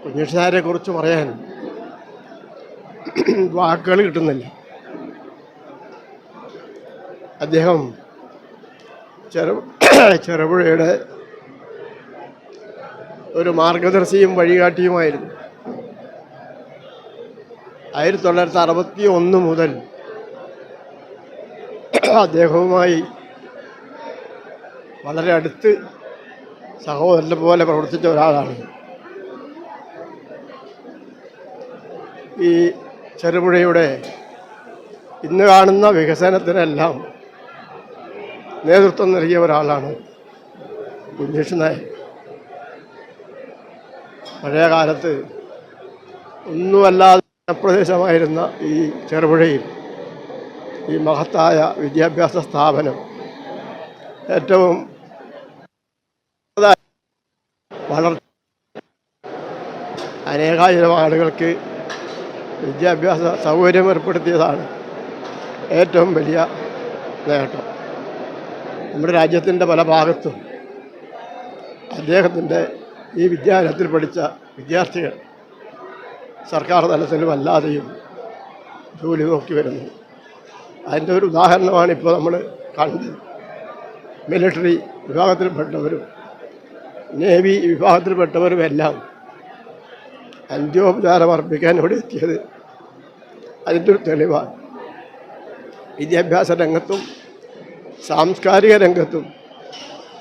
കുഞ്ഞിഷാരെ കുറിച്ച് പറയാൻ വാക്കുകൾ കിട്ടുന്നില്ല. അദ്ദേഹം ചെറുപുഴയുടെ ഒരു മാർഗദർശിയും വഴികാട്ടിയുമായിരുന്നു. 1961 മുതൽ അദ്ദേഹവുമായി വളരെ അടുത്ത് സഹോദരനെ പോലെ പ്രവർത്തിച്ച ഒരാളാണ്. ഈ ചെറുപുഴയുടെ ഇന്ന് കാണുന്ന വികസനത്തിനെല്ലാം നേതൃത്വം നൽകിയ ഒരാളാണ് കുഞ്ഞിഷ് നായർ. പഴയ കാലത്ത് ഒന്നുമല്ലാതെ പ്രദേശമായിരുന്ന ഈ ചെറുപുഴയിൽ ഈ മഹത്തായ വിദ്യാഭ്യാസ സ്ഥാപനം ഏറ്റവും വളർച്ച, അനേകായിരം ആളുകൾക്ക് വിദ്യാഭ്യാസ സൗകര്യം ഏർപ്പെടുത്തിയതാണ് ഏറ്റവും വലിയ നേട്ടം. നമ്മുടെ രാജ്യത്തിൻ്റെ പല ഭാഗത്തും അദ്ദേഹത്തിൻ്റെ ഈ വിദ്യാലയത്തിൽ പഠിച്ച വിദ്യാർത്ഥികൾ സർക്കാർ തലത്തിലും അല്ലാതെയും ജോലി നോക്കി വരുന്നു. അതിൻ്റെ ഒരു ഉദാഹരണമാണ് ഇപ്പോൾ നമ്മൾ കണ്ടത്. മിലിറ്ററി വിഭാഗത്തിൽപ്പെട്ടവരും നേവി വിഭാഗത്തിൽപ്പെട്ടവരുമെല്ലാം അന്ത്യോപചാരം അർപ്പിക്കാൻ ഇവിടെ എത്തിയത് അതിൻ്റെ ഒരു തെളിവാണ്. വിദ്യാഭ്യാസ രംഗത്തും സാംസ്കാരിക രംഗത്തും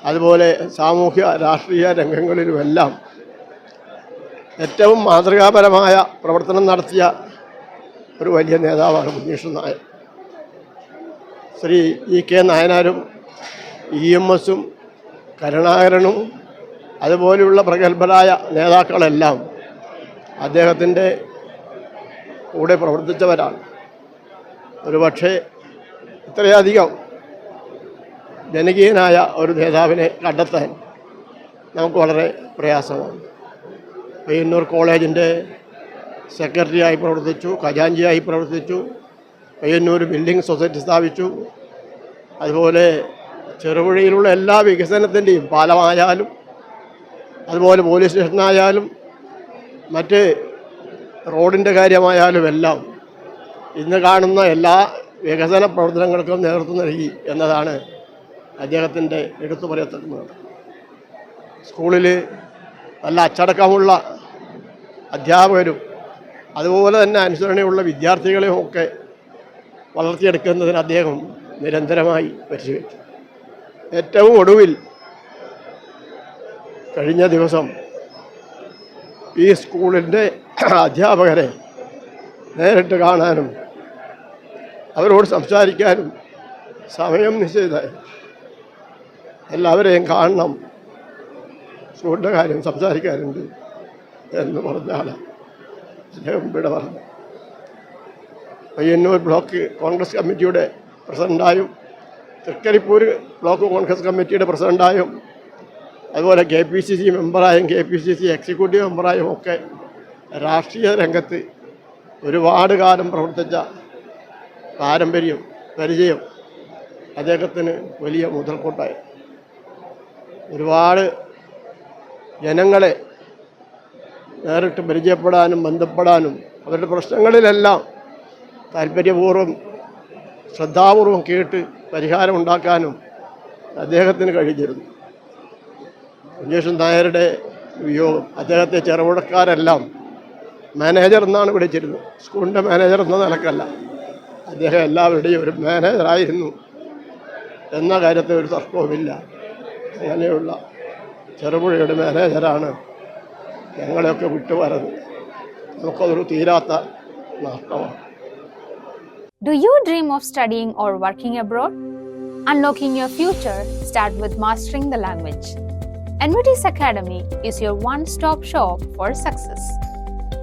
അതുപോലെ സാമൂഹ്യ രാഷ്ട്രീയ രംഗങ്ങളിലുമെല്ലാം ഏറ്റവും മാതൃകാപരമായ പ്രവർത്തനം നടത്തിയ ഒരു വലിയ നേതാവാണ് കുഞ്ഞിഷ് നായർ. ശ്രീ ഇ.കെ. നായനാരും EMSും കരുണാകരനും അതുപോലെയുള്ള പ്രഗത്ഭരായ നേതാക്കളെല്ലാം അദ്ദേഹത്തിൻ്റെ കൂടെ പ്രവർത്തിച്ചവരാണ്. ഒരുപക്ഷെ ഇത്രയധികം ജനകീയനായ ഒരു നേതാവിനെ കണ്ടെത്താൻ നമുക്ക് വളരെ പ്രയാസമാണ്. പയ്യന്നൂർ കോളേജിൻ്റെ സെക്രട്ടറിയായി പ്രവർത്തിച്ചു, ഖജാൻജിയായി പ്രവർത്തിച്ചു, പയ്യന്നൂർ ബിൽഡിംഗ് സൊസൈറ്റി സ്ഥാപിച്ചു. അതുപോലെ ചെറുപുഴയിലുള്ള എല്ലാ വികസനത്തിൻ്റെയും പാലമായാലും അതുപോലെ പോലീസ് സ്റ്റേഷനായാലും മറ്റ് റോഡിൻ്റെ കാര്യമായാലും എല്ലാം ഇന്ന് കാണുന്ന എല്ലാ വികസന പ്രവർത്തനങ്ങൾക്കും നേതൃത്വം നൽകി എന്നതാണ് അദ്ദേഹത്തിൻ്റെ എടുത്തു പറയത്തക്കുന്നത്. സ്കൂളിൽ നല്ല അച്ചടക്കമുള്ള അധ്യാപകരും അതുപോലെ തന്നെ അനുസരണയുള്ള വിദ്യാർത്ഥികളെയും ഒക്കെ വളർത്തിയെടുക്കുന്നതിന് അദ്ദേഹം നിരന്തരമായി പരിശീലിച്ചു. ഏറ്റവും ഒടുവിൽ കഴിഞ്ഞ ദിവസം ഈ സ്കൂളിൻ്റെ അധ്യാപകരെ നേരിട്ട് കാണാനും അവരോട് സംസാരിക്കാനും സമയം നിശ്ചയിതായി. എല്ലാവരെയും കാണണം, സ്കൂളിൻ്റെ കാര്യം സംസാരിക്കാനുണ്ട് എന്ന് പറഞ്ഞാണ് അദ്ദേഹം ഇവിടെ പറഞ്ഞു. പയ്യന്നൂർ ബ്ലോക്ക് കോൺഗ്രസ് കമ്മിറ്റിയുടെ പ്രസിഡൻ്റായും തൃക്കരിപ്പൂർ ബ്ലോക്ക് കോൺഗ്രസ് കമ്മിറ്റിയുടെ പ്രസിഡൻ്റായും അതുപോലെ KPCC മെമ്പറായും KPCC എക്സിക്യൂട്ടീവ് മെമ്പറായും ഒക്കെ രാഷ്ട്രീയ രംഗത്ത് ഒരുപാട് കാലം പ്രവർത്തിച്ച പാരമ്പര്യം പരിചയം അദ്ദേഹത്തിന് വലിയ മുതൽക്കൂട്ടായി. ഒരുപാട് ജനങ്ങളെ നേരിട്ട് പരിചയപ്പെടാനും ബന്ധപ്പെടാനും അവരുടെ പ്രശ്നങ്ങളിലെല്ലാം താല്പര്യപൂർവ്വം ശ്രദ്ധാപൂർവം കേട്ട് പരിഹാരം ഉണ്ടാക്കാനും അദ്ദേഹത്തിന് കഴിഞ്ഞിരുന്നു. കുഞ്ഞിഷ് നായരുടെ വിയോഗം അദ്ദേഹത്തെ ചെറുപുഴക്കാരെല്ലാം മാനേജർ എന്നാണ് വിളിച്ചിരുന്നത്. സ്കൂളിൻ്റെ മാനേജർ എന്ന നിലക്കല്ല, അദ്ദേഹം എല്ലാവരുടെയും ഒരു മാനേജറായിരുന്നു എന്ന കാര്യത്തിൽ ഒരു തർക്കവുമില്ല. അങ്ങനെയുള്ള ചെറുപുഴയുടെ മാനേജറാണ് ഞങ്ങളെയൊക്കെ വിട്ടുവരുന്നത്. നമുക്കതൊരു തീരാത്ത നഷ്ടമാണ്. Do you dream of studying or working abroad? Unlocking your future start with mastering the language. NVT's Academy is your one-stop shop for success.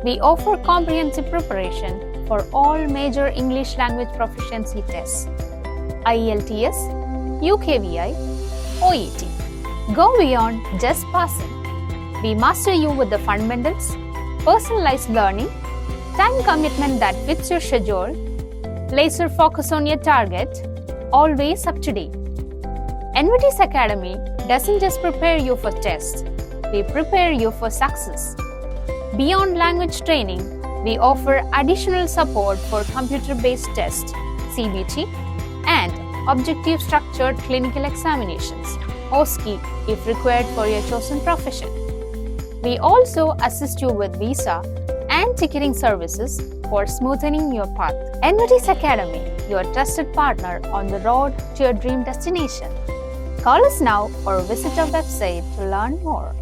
We offer comprehensive preparation for all major English language proficiency tests: IELTS, UKVI, OET. Go beyond just passing. We master you with the fundamentals, personalized learning, time commitment that fits your schedule, laser focus on your target, always up to date. NVT's Academy doesn't just prepare you for tests, we prepare you for success. Beyond language training, we offer additional support for computer-based tests, CBT, and objective structured clinical examinations, OSCE, if required for your chosen profession. We also assist you with visa and ticketing services for smoothing your path. NVT's Academy, your trusted partner on the road to your dream destination. Call us now or visit our website to learn more.